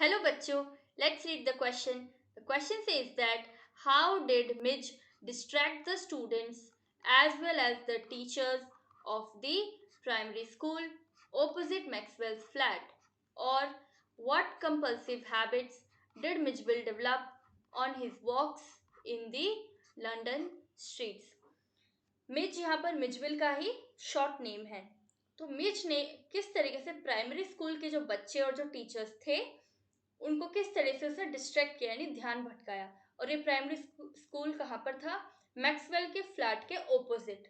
Hello बच्चों, let's read the question. The question says that how did Midge distract the students as well as the teachers of the primary school opposite Maxwell's flat? Or what compulsive habits did Midgeville develop on his walks in the London streets? मिज यहाँ पर मिजविल का ही short name है। तो मिज ने किस तरीके से primary school के जो बच्चे और जो टीचर्स थे उनको किस तरह से उसे डिस्ट्रैक्ट किया यानी ध्यान भटकाया। और ये प्राइमरी स्कूल कहाँ पर था? मैक्सवेल के फ्लैट के ओपोजिट।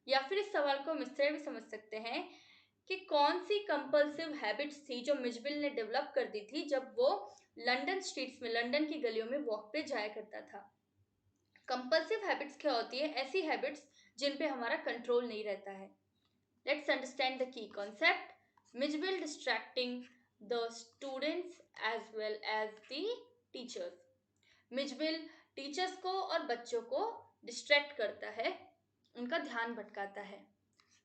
या फिर इस सवाल को हम इस तरह भी समझ सकते हैं कि कौन सी कंपल्सिव हैबिट्स थी जो मिजबिल ने डेवलप कर दी थी जब वो लंदन स्ट्रीट्स में, लंदन की गलियों में वॉक पे जाया करता था। कंपल्सिव हैबिट्स क्या होती है? ऐसी हैबिट्स जिन पे हमारा कंट्रोल नहीं रहता है। Let's understand the key concept. Mijbil distracting the students as well as the teachers. Mijbil teachers को और बच्चों को डिस्ट्रैक्ट करता है, उनका ध्यान भटकाता है।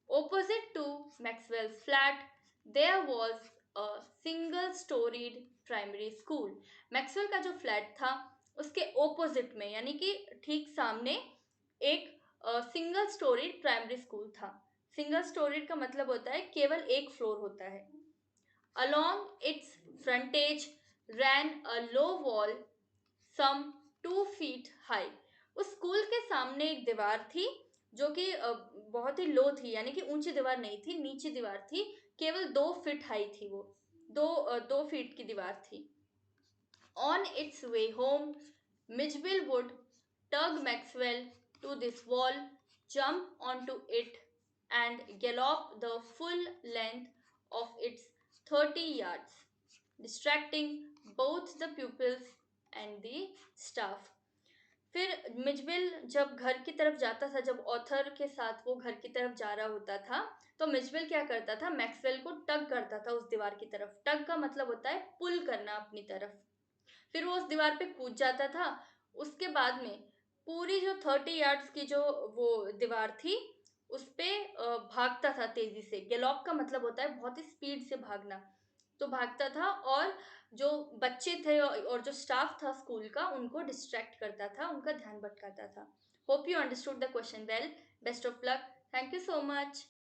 Opposite to Maxwell's flat, there was a single storied primary school. Maxwell का जो फ्लैट था उसके ओपोजिट में यानी कि ठीक सामने एक सिंगल स्टोरीड प्राइमरी स्कूल था। सिंगल स्टोरीड का मतलब होता है केवल एक फ्लोर होता है। Along its frontage ran a low wall some 2 feet high. उस स्कूल के सामने एक दीवार थी जो कि बहुत ही लो थी, यानी कि ऊंची दीवार नहीं थी, नीची दीवार थी, केवल 2 फीट हाई थी वो। 2 फीट की दीवार थी। On its way home, Midgeville would tug Maxwell to this wall, jump onto it, and gallop the full length of its 30 yards, distracting both the pupils and the staff. फिर Mijbil जब घर की तरफ जाता था, जब ऑथर के साथ वो घर की तरफ जा रहा होता था, तो मिजबिल क्या करता था? मैक्सवेल को टग करता था उस दीवार की तरफ। टग का मतलब होता है पुल करना अपनी तरफ। फिर वो उस दीवार पे कूद जाता था। उसके बाद में पूरी जो 30 यार्ड्स की जो वो दीवार थी उस पे भागता था तेजी से। गैलॉप का मतलब होता है बहुत ही स्पीड से भागना। तो भागता था और जो बच्चे थे और जो स्टाफ था स्कूल का उनको डिस्ट्रैक्ट करता था, उनका ध्यान भटकाता था। Hope you understood the question well. Best of luck. Thank you so much.